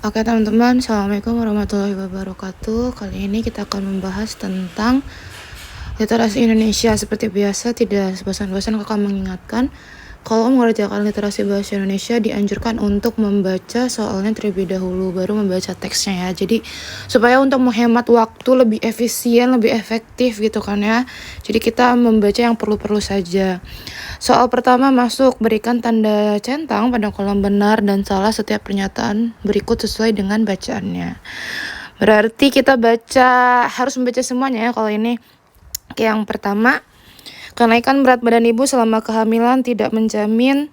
Oke teman-teman, Assalamualaikum warahmatullahi wabarakatuh. Kali ini kita akan membahas tentang literasi Indonesia. Seperti biasa, tidak bosan-bosan kakak mengingatkan, kalau mengerjakan literasi bahasa Indonesia dianjurkan untuk membaca soalnya terlebih dahulu, baru membaca teksnya ya. Jadi supaya untuk menghemat waktu lebih efisien, lebih efektif gitu kan ya. Jadi kita membaca yang perlu-perlu saja. Soal pertama masuk, berikan tanda centang pada kolom benar dan salah setiap pernyataan berikut sesuai dengan bacaannya. Berarti kita harus membaca semuanya ya kalau ini. Yang pertama, kenaikan berat badan ibu selama kehamilan tidak menjamin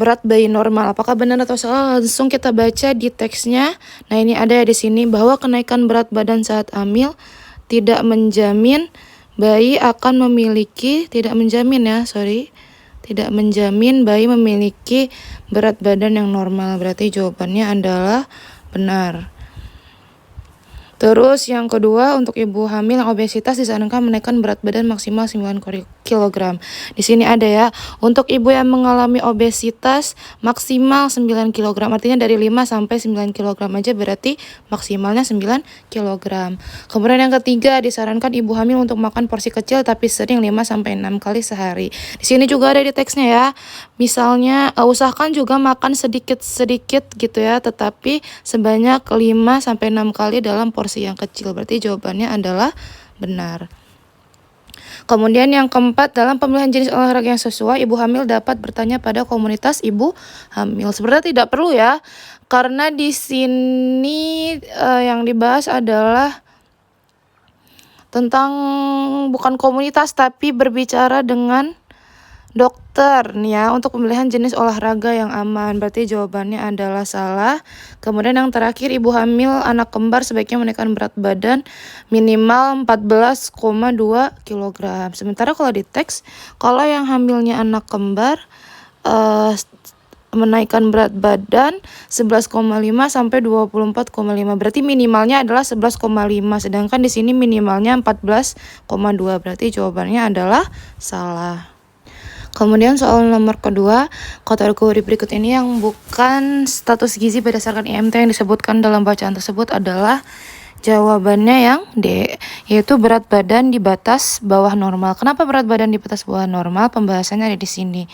berat bayi normal. Apakah benar atau salah? Langsung kita baca di teksnya. Nah, ini ada di sini bahwa kenaikan berat badan saat hamil tidak menjamin bayi akan memiliki, tidak menjamin bayi memiliki berat badan yang normal. Berarti jawabannya adalah benar. Terus yang kedua, untuk ibu hamil yang obesitas disarankan menaikkan berat badan maksimal 9 kg. Di sini ada ya, untuk ibu yang mengalami obesitas maksimal 9 kg. Artinya dari 5 sampai 9 kg aja berarti maksimalnya 9 kg. Kemudian yang ketiga, disarankan ibu hamil untuk makan porsi kecil tapi sering 5 sampai 6 kali sehari. Di sini juga ada di teksnya ya. Misalnya usahakan juga makan sedikit-sedikit gitu ya, tetapi sebanyak 5 sampai 6 kali dalam porsi yang kecil. Berarti jawabannya adalah benar. Kemudian yang keempat, dalam pemilihan jenis olahraga yang sesuai, ibu hamil dapat bertanya pada komunitas ibu hamil. Sebenarnya tidak perlu ya, karena di sini yang dibahas adalah tentang bukan komunitas tapi berbicara dengan dokter nih ya untuk pemilihan jenis olahraga yang aman. Berarti jawabannya adalah salah. Kemudian yang terakhir, ibu hamil anak kembar sebaiknya menaikkan berat badan minimal 14,2 kg. Sementara kalau di teks, kalau yang hamilnya anak kembar menaikkan berat badan 11,5 sampai 24,5. Berarti minimalnya adalah 11,5, sedangkan di sini minimalnya 14,2. Berarti jawabannya adalah salah. Kemudian soal nomor kedua, kategori berikut ini yang bukan status gizi berdasarkan IMT yang disebutkan dalam bacaan tersebut adalah jawabannya yang D, yaitu berat badan di batas bawah normal. Kenapa berat badan di batas bawah normal? Pembahasannya ada di sini.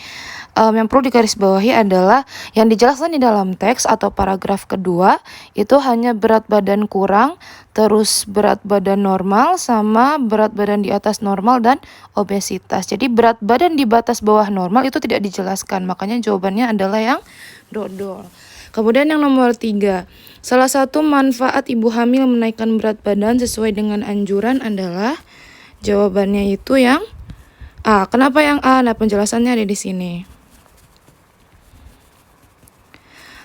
Yang perlu digarisbawahi adalah yang dijelaskan di dalam teks atau paragraf kedua itu hanya berat badan kurang, terus berat badan normal, sama berat badan di atas normal dan obesitas. Jadi berat badan di batas bawah normal itu tidak dijelaskan, makanya jawabannya adalah yang dodol. Kemudian yang nomor 3, salah satu manfaat ibu hamil menaikkan berat badan sesuai dengan anjuran adalah, jawabannya itu yang A. Kenapa yang A? Nah, penjelasannya ada di sini.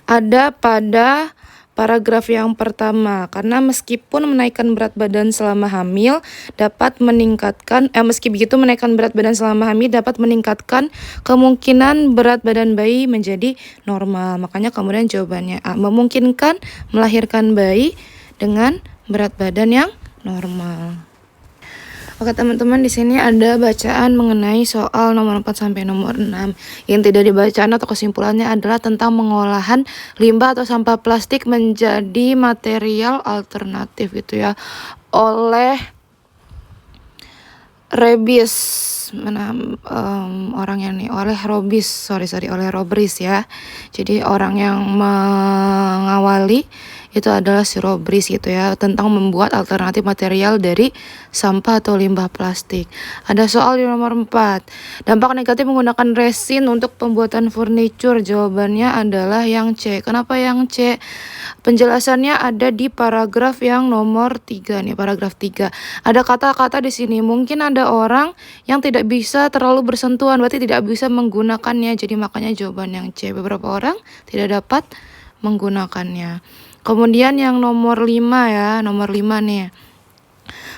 Ada pada paragraf yang pertama, karena meskipun menaikkan berat badan selama hamil dapat meningkatkan menaikkan berat badan selama hamil dapat meningkatkan kemungkinan berat badan bayi menjadi normal. Makanya kemudian jawabannya A, memungkinkan melahirkan bayi dengan berat badan yang normal. Oke teman-teman, di sini ada bacaan mengenai soal nomor 4 sampai nomor 6. Yang tidak dibacaan atau kesimpulannya adalah tentang pengolahan limbah atau sampah plastik menjadi material alternatif gitu ya. Oleh Robris ya. Jadi orang yang mengawali itu adalah si Robris gitu ya, tentang membuat alternatif material dari sampah atau limbah plastik. Ada soal di nomor 4, dampak negatif menggunakan resin untuk pembuatan furniture. Jawabannya adalah yang C. Kenapa yang C? Penjelasannya ada di paragraf yang nomor 3 nih, paragraf 3. Ada kata-kata di sini, mungkin ada orang yang tidak bisa terlalu bersentuhan, berarti tidak bisa menggunakannya. Jadi makanya jawaban yang C. Beberapa orang tidak dapat menggunakannya. Kemudian yang nomor 5 ya, nomor 5 nih.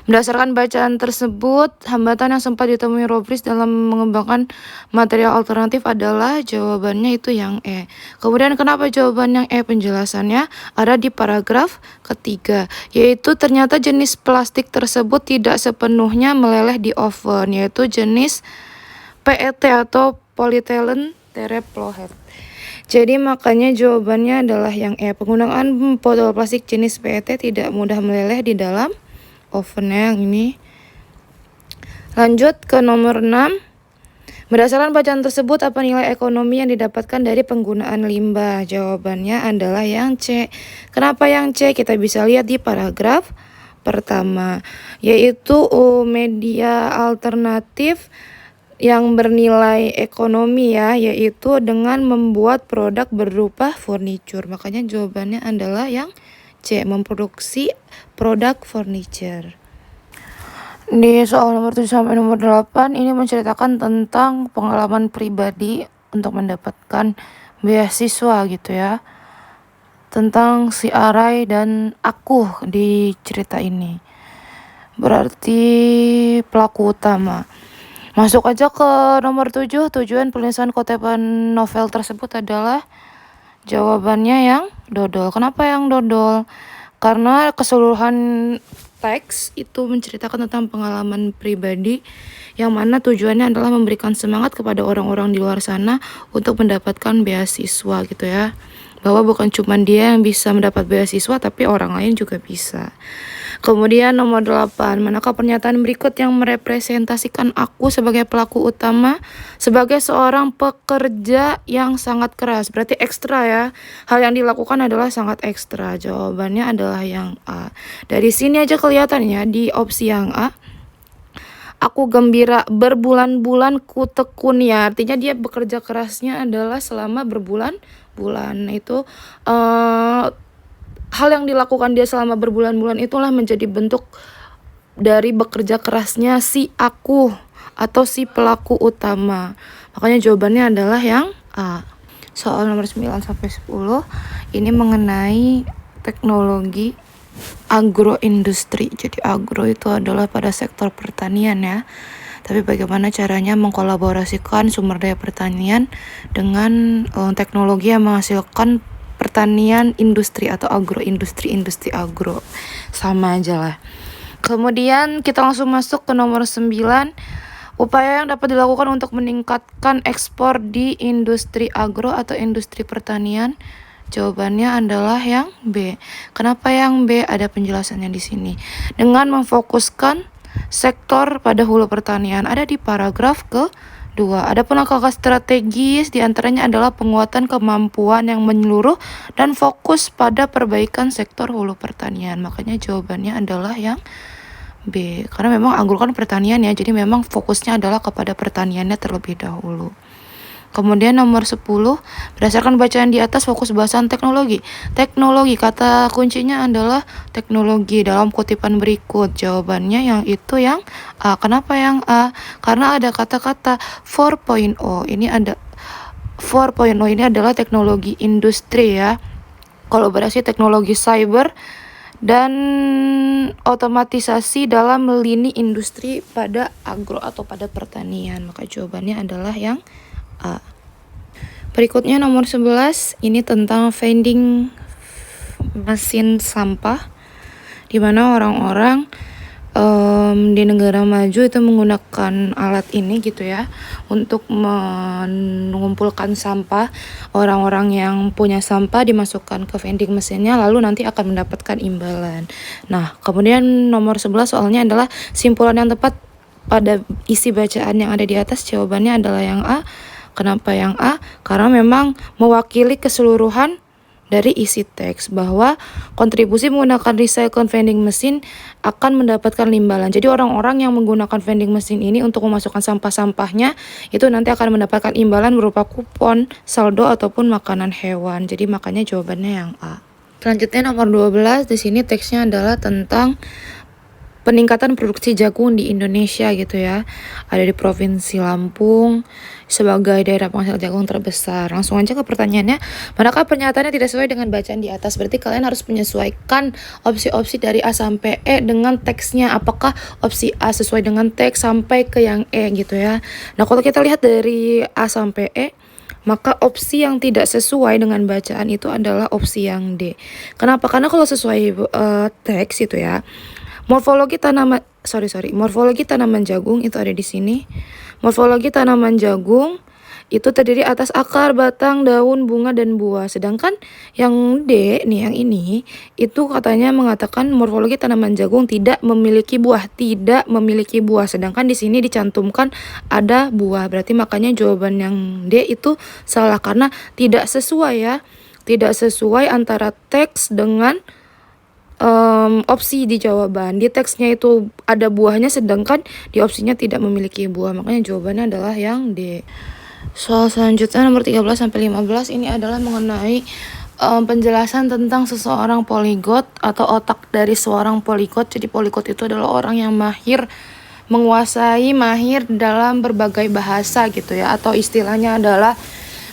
Berdasarkan bacaan tersebut, hambatan yang sempat ditemui Robris dalam mengembangkan material alternatif adalah, jawabannya itu yang E. Kemudian kenapa jawaban yang E? Penjelasannya ada di paragraf ketiga, yaitu ternyata jenis plastik tersebut tidak sepenuhnya meleleh di oven, yaitu jenis PET atau polyethylene terephthalate. Jadi makanya jawabannya adalah yang E. Penggunaan botol plastik jenis PET tidak mudah meleleh di dalam ovennya yang ini. Lanjut ke nomor 6. Berdasarkan bacaan tersebut, apa nilai ekonomi yang didapatkan dari penggunaan limbah? Jawabannya adalah yang C. Kenapa yang C? Kita bisa lihat di paragraf pertama, yaitu media alternatif yang bernilai ekonomi ya, yaitu dengan membuat produk berupa furniture. Makanya jawabannya adalah yang C, memproduksi produk furniture. Di soal nomor 7 sampai nomor 8 ini menceritakan tentang pengalaman pribadi untuk mendapatkan beasiswa gitu ya. Tentang si Arai dan aku di cerita ini. Berarti pelaku utama. Masuk aja ke nomor 7. Tujuan penulisan kutipan novel tersebut adalah jawabannya yang dodol. Kenapa yang dodol? Karena keseluruhan teks itu menceritakan tentang pengalaman pribadi yang mana tujuannya adalah memberikan semangat kepada orang-orang di luar sana untuk mendapatkan beasiswa gitu ya. Bahwa bukan cuma dia yang bisa mendapat beasiswa, tapi orang lain juga bisa. Kemudian nomor 8, manakah pernyataan berikut yang merepresentasikan aku sebagai pelaku utama? Sebagai seorang pekerja yang sangat keras, berarti ekstra ya. Hal yang dilakukan adalah sangat ekstra. Jawabannya adalah yang A. Dari sini aja kelihatannya di opsi yang A. Aku gembira berbulan-bulan ku tekun ya. Artinya dia bekerja kerasnya adalah selama berbulan-bulan. Itu hal yang dilakukan dia selama berbulan-bulan itulah menjadi bentuk dari bekerja kerasnya si aku atau si pelaku utama. Makanya jawabannya adalah yang A. Soal nomor 9 sampai 10 ini mengenai teknologi agroindustri. Jadi agro itu adalah pada sektor pertanian ya. Tapi bagaimana caranya mengkolaborasikan sumber daya pertanian dengan teknologi yang menghasilkan pertanian industri atau agroindustri, industri agro. Sama aja lah. Kemudian kita langsung masuk ke nomor 9. Upaya yang dapat dilakukan untuk meningkatkan ekspor di industri agro atau industri pertanian. Jawabannya adalah yang B. Kenapa yang B? Ada penjelasannya di sini. Dengan memfokuskan sektor pada hulu pertanian, ada di paragraf ke-2. Adapun langkah strategis diantaranya adalah penguatan kemampuan yang menyeluruh dan fokus pada perbaikan sektor hulu pertanian. Makanya jawabannya adalah yang B. Karena memang agro kan pertanian ya, jadi memang fokusnya adalah kepada pertaniannya terlebih dahulu. Kemudian nomor 10, berdasarkan bacaan di atas fokus bahasan teknologi. Teknologi, kata kuncinya adalah teknologi dalam kutipan berikut. Jawabannya yang itu yang A. Kenapa yang A? Karena ada kata-kata 4.0. Ini ada 4.0 ini adalah teknologi industri ya. Kolaborasi teknologi cyber dan otomatisasi dalam lini industri pada agro atau pada pertanian. Maka jawabannya adalah yang A. Berikutnya nomor 11, ini tentang vending mesin sampah, di mana orang-orang di negara maju itu menggunakan alat ini gitu ya untuk mengumpulkan sampah. Orang-orang yang punya sampah dimasukkan ke vending mesinnya, lalu nanti akan mendapatkan imbalan. Nah, kemudian nomor 11 soalnya adalah simpulan yang tepat pada isi bacaan yang ada di atas. Jawabannya adalah yang A. Kenapa yang A? Karena memang mewakili keseluruhan dari isi teks bahwa kontribusi menggunakan recycle vending machine akan mendapatkan imbalan. Jadi orang-orang yang menggunakan vending machine ini untuk memasukkan sampah-sampahnya itu nanti akan mendapatkan imbalan berupa kupon, saldo ataupun makanan hewan. Jadi makanya jawabannya yang A. Selanjutnya nomor 12, di sini teksnya adalah tentang peningkatan produksi jagung di Indonesia gitu ya. Ada di Provinsi Lampung sebagai daerah penghasil jagung terbesar. Langsung aja ke pertanyaannya, manakah pernyataannya tidak sesuai dengan bacaan di atas? Berarti kalian harus menyesuaikan opsi-opsi dari A sampai E dengan teksnya. Apakah opsi A sesuai dengan teks sampai ke yang E gitu ya. Nah, kalau kita lihat dari A sampai E, maka opsi yang tidak sesuai dengan bacaan itu adalah opsi yang D. Kenapa? Karena kalau sesuai teks itu ya, morfologi tanaman jagung itu ada di sini. Morfologi tanaman jagung itu terdiri atas akar, batang, daun, bunga, dan buah. Sedangkan yang D nih, yang ini, itu katanya mengatakan morfologi tanaman jagung tidak memiliki buah. Tidak memiliki buah. Sedangkan di sini dicantumkan ada buah. Berarti makanya jawaban yang D itu salah karena tidak sesuai ya. Tidak sesuai antara teks dengan opsi di jawaban. Di teksnya itu ada buahnya sedangkan di opsinya tidak memiliki buah. Makanya jawabannya adalah yang D. Soal selanjutnya nomor 13 sampai 15 ini adalah mengenai penjelasan tentang seseorang poligot atau otak dari seorang poligot. Jadi poligot itu adalah orang yang mahir dalam berbagai bahasa gitu ya, atau istilahnya adalah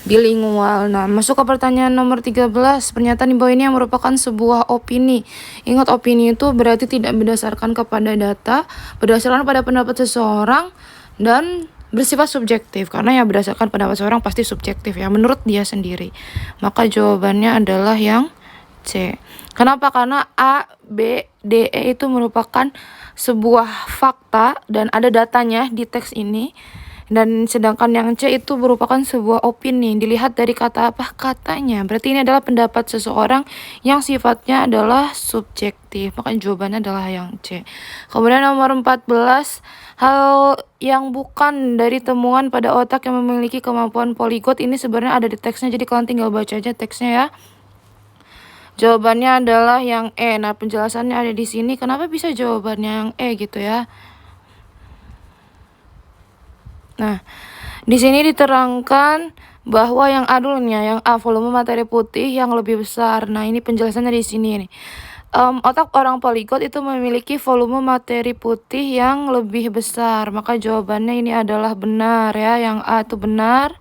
bilingual. Nah, masuk ke pertanyaan nomor 13. Pernyataan di bawah ini yang merupakan sebuah opini. Ingat, opini itu berarti tidak berdasarkan kepada data, berdasarkan pada pendapat seseorang dan bersifat subjektif, karena yang berdasarkan pendapat seorang pasti subjektif ya, menurut dia sendiri. Maka jawabannya adalah yang C. Kenapa? Karena A, B, D, E itu merupakan sebuah fakta dan ada datanya di teks ini. Dan sedangkan yang C itu merupakan sebuah opini. Dilihat dari kata apa? Katanya. Berarti ini adalah pendapat seseorang yang sifatnya adalah subjektif. Maka jawabannya adalah yang C. Kemudian nomor 14. Hal yang bukan dari temuan pada otak yang memiliki kemampuan poligot ini sebenarnya ada di teksnya. Jadi kalian tinggal baca aja teksnya ya. Jawabannya adalah yang E. Nah, penjelasannya ada di sini. Kenapa bisa jawabannya yang E gitu ya? Nah, di sini diterangkan bahwa yang adulnya, yang A, volume materi putih yang lebih besar. Nah, ini penjelasannya di sini nih. Otak orang poligot itu memiliki volume materi putih yang lebih besar. Maka jawabannya ini adalah benar ya. Yang A itu benar.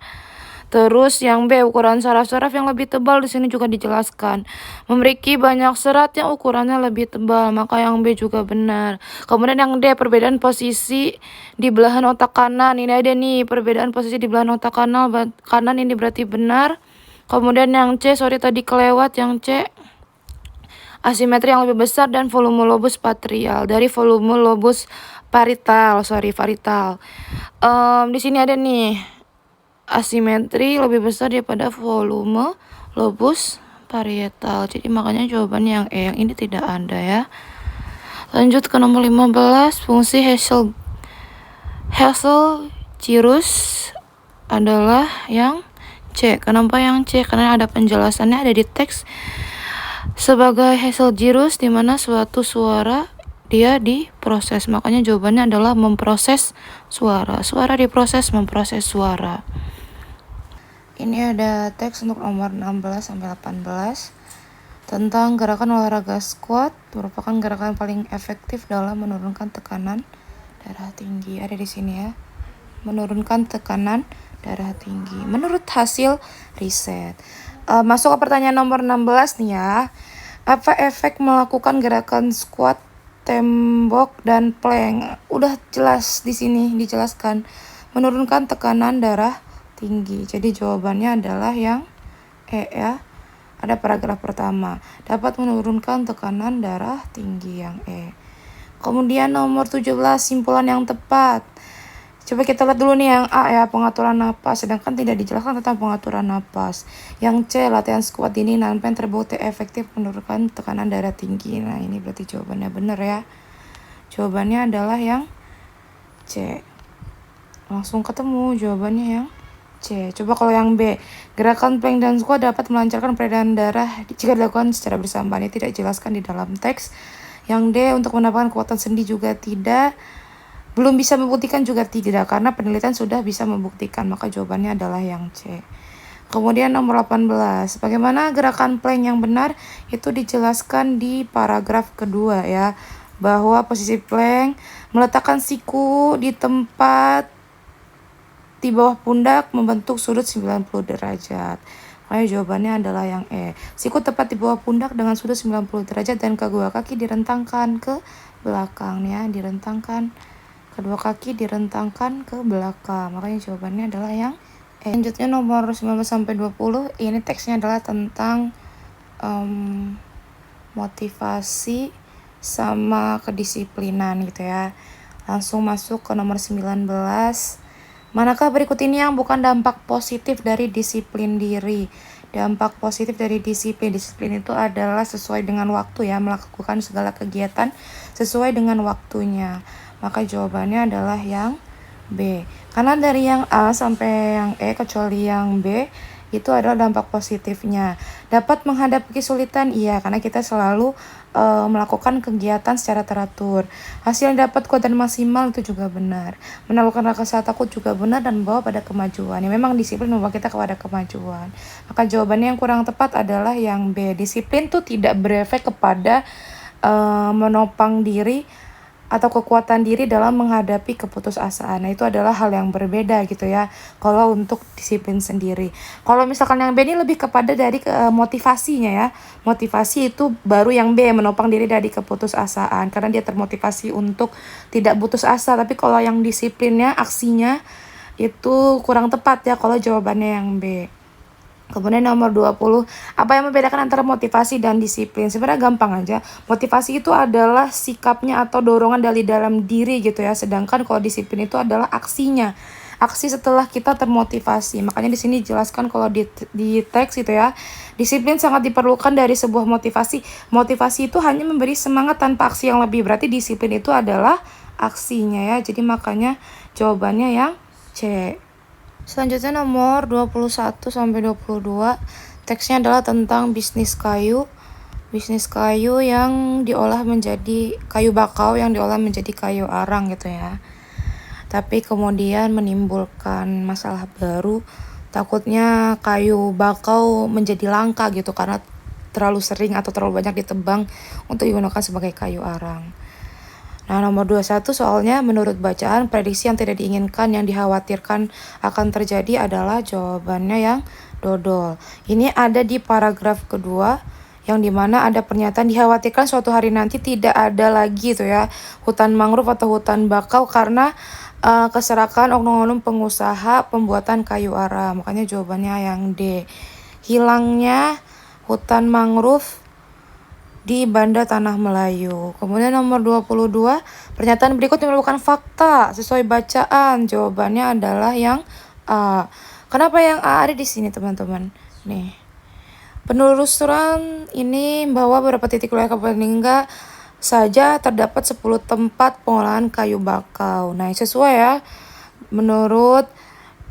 Terus yang B, ukuran saraf-saraf yang lebih tebal di sini juga dijelaskan. Memiliki banyak serat yang ukurannya lebih tebal, maka yang B juga benar. Kemudian yang D, perbedaan posisi di belahan otak kanan. Ini ada nih, perbedaan posisi di belahan otak kanan ini berarti benar. Kemudian yang C, tadi kelewat yang C. Asimetri yang lebih besar dan volume lobus patrial dari volume lobus parietal. Di sini ada nih, asimetri lebih besar daripada volume lobus parietal. Jadi makanya jawabannya yang E. Yang ini tidak ada ya. Lanjut ke nomor 15. Fungsi Hazel-Girus adalah yang C. Kenapa yang C? Karena ada penjelasannya ada di teks sebagai Hazel-Girus, di mana suatu suara dia diproses. Makanya jawabannya adalah memproses suara. Suara diproses, memproses suara. Ini ada teks untuk nomor 16 sampai 18 tentang gerakan olahraga squat, merupakan gerakan paling efektif dalam menurunkan tekanan darah tinggi. Ada di sini ya. Menurunkan tekanan darah tinggi menurut hasil riset. Masuk ke pertanyaan nomor 16 nih ya. Apa efek melakukan gerakan squat, tembok, dan plank? Udah jelas di sini dijelaskan. Menurunkan tekanan darah tinggi. Jadi jawabannya adalah yang E ya. Ada paragraf pertama. Dapat menurunkan tekanan darah tinggi, yang E. Kemudian nomor 17, simpulan yang tepat. Coba kita lihat dulu nih yang A ya, pengaturan napas. Sedangkan tidak dijelaskan tentang pengaturan napas. Yang C, latihan squat dini dan plank terbukti efektif menurunkan tekanan darah tinggi. Nah, ini berarti jawabannya benar ya. Jawabannya adalah yang C. Langsung ketemu jawabannya yang C. Coba kalau yang B, gerakan plank dan squat dapat melancarkan peredaran darah jika dilakukan secara bersamaan. Ini tidak dijelaskan di dalam teks. Yang D, untuk mendapatkan kekuatan sendi juga tidak. Belum bisa membuktikan juga tidak, karena penelitian sudah bisa membuktikan. Maka jawabannya adalah yang C. Kemudian nomor 18, bagaimana gerakan plank yang benar? Itu dijelaskan di paragraf kedua ya. Bahwa posisi plank, meletakkan siku di tempat di bawah pundak membentuk sudut 90 derajat. Makanya jawabannya adalah yang E. Siku tepat di bawah pundak dengan sudut 90 derajat dan kedua kaki direntangkan ke belakang ya, direntangkan. Kedua kaki direntangkan ke belakang. Makanya jawabannya adalah yang E. Selanjutnya nomor 19 sampai 20. Ini teksnya adalah tentang motivasi sama kedisiplinan gitu ya. Langsung masuk ke nomor 19. Manakah berikut ini yang bukan dampak positif dari disiplin diri? Dampak positif dari disiplin. Disiplin itu adalah sesuai dengan waktu ya, melakukan segala kegiatan sesuai dengan waktunya. Maka jawabannya adalah yang B. Karena dari yang A sampai yang E kecuali yang B itu adalah dampak positifnya. Dapat menghadapi kesulitan, iya, karena kita selalu melakukan kegiatan secara teratur. Hasil yang dapat kuat dan maksimal itu juga benar. Menaklukkan rasa takut juga benar dan membawa pada kemajuan. Ya, memang disiplin membawa kita kepada kemajuan. Maka jawabannya yang kurang tepat adalah yang B. Disiplin tuh tidak berefek kepada menopang diri atau kekuatan diri dalam menghadapi keputusasaan. Nah, itu adalah hal yang berbeda gitu ya. Kalau untuk disiplin sendiri. Kalau misalkan yang B ini lebih kepada dari motivasinya ya. Motivasi itu baru yang B, menopang diri dari keputusasaan. Karena dia termotivasi untuk tidak putus asa. Tapi kalau yang disiplinnya, aksinya itu kurang tepat ya kalau jawabannya yang B. Kemudian nomor 20, apa yang membedakan antara motivasi dan disiplin? Sebenarnya gampang aja. Motivasi itu adalah sikapnya atau dorongan dari dalam diri gitu ya. Sedangkan kalau disiplin itu adalah aksinya. Aksi setelah kita termotivasi. Makanya di sini dijelaskan kalau di teks gitu ya. Disiplin sangat diperlukan dari sebuah motivasi. Motivasi itu hanya memberi semangat tanpa aksi yang lebih. Berarti disiplin itu adalah aksinya ya. Jadi makanya jawabannya yang C. Selanjutnya nomor 21 sampai 22. Teksnya adalah tentang bisnis kayu. Bisnis kayu yang diolah menjadi kayu bakau yang diolah menjadi kayu arang gitu ya. Tapi kemudian menimbulkan masalah baru. Takutnya kayu bakau menjadi langka gitu karena terlalu sering atau terlalu banyak ditebang untuk digunakan sebagai kayu arang. Nah, nomor 21 soalnya menurut bacaan prediksi yang tidak diinginkan yang dikhawatirkan akan terjadi adalah jawabannya yang dodol. Ini ada di paragraf kedua yang dimana ada pernyataan dikhawatirkan suatu hari nanti tidak ada lagi tuh ya hutan mangrove atau hutan bakau karena keserakan oknum-oknum pengusaha pembuatan kayu arang. Makanya jawabannya yang D. Hilangnya hutan mangrove di Banda Tanah Melayu. Kemudian nomor 22, pernyataan berikut merupakan fakta sesuai bacaan. Jawabannya adalah yang A. Kenapa yang A ada di sini, teman-teman? Nih. Penelusuran ini bahwa beberapa titik wilayah Kabupaten Lingga saja terdapat 10 tempat pengolahan kayu bakau. Nah, sesuai ya. Menurut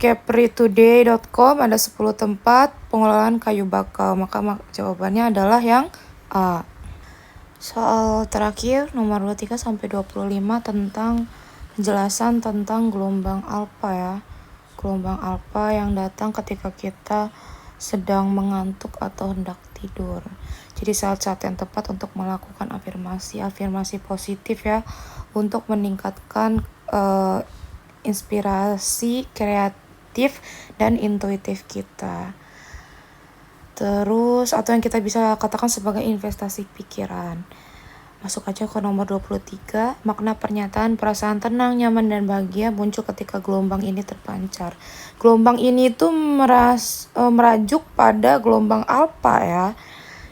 capritoday.com ada 10 tempat pengolahan kayu bakau. Maka jawabannya adalah yang A. Soal terakhir nomor 23 sampai 25 tentang penjelasan tentang gelombang alfa ya. Gelombang alfa yang datang ketika kita sedang mengantuk atau hendak tidur. Jadi saat-saat yang tepat untuk melakukan afirmasi positif ya untuk meningkatkan inspirasi kreatif dan intuitif kita. Terus atau yang kita bisa katakan sebagai investasi pikiran. Masuk aja ke nomor 23. Makna pernyataan perasaan tenang, nyaman, dan bahagia muncul ketika gelombang ini terpancar. Gelombang ini tuh merajuk pada gelombang alfa ya.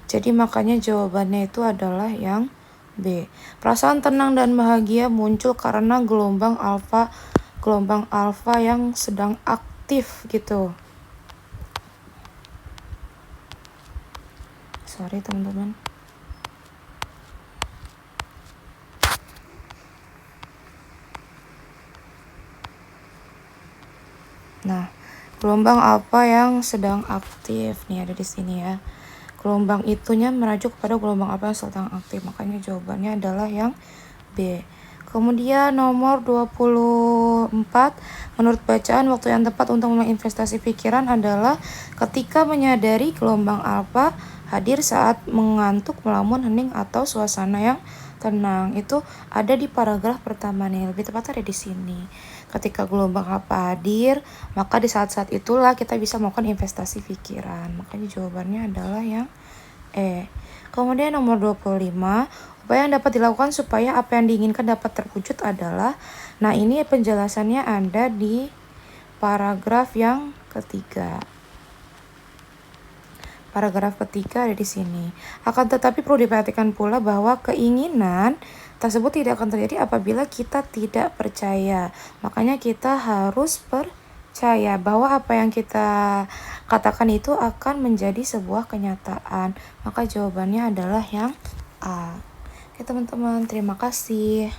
Jadi makanya jawabannya itu adalah yang B. Perasaan tenang dan bahagia muncul karena gelombang alfa yang sedang aktif gitu. Sorry teman-teman. Nah, gelombang alfa yang sedang aktif nih ada di sini ya. Gelombang itunya merajuk pada gelombang alfa yang sedang aktif. Makanya jawabannya adalah yang B. Kemudian nomor 24, menurut bacaan waktu yang tepat untuk menginvestasi pikiran adalah ketika menyadari gelombang alfa hadir saat mengantuk, melamun, hening, atau suasana yang tenang. Itu ada di paragraf pertama nih, lebih tepat ada di sini. Ketika gelombang alfa hadir, maka di saat-saat itulah kita bisa melakukan investasi pikiran. Makanya jawabannya adalah yang E. Kemudian nomor 25, upaya yang dapat dilakukan supaya apa yang diinginkan dapat terwujud adalah, nah ini penjelasannya ada di paragraf yang ketiga. Paragraf ketiga ada di sini. Akan tetapi perlu diperhatikan pula bahwa keinginan tersebut tidak akan terjadi apabila kita tidak percaya. Makanya kita harus percaya. percaya bahwa apa yang kita katakan itu akan menjadi sebuah kenyataan. Maka jawabannya adalah yang A. Oke teman-teman, terima kasih.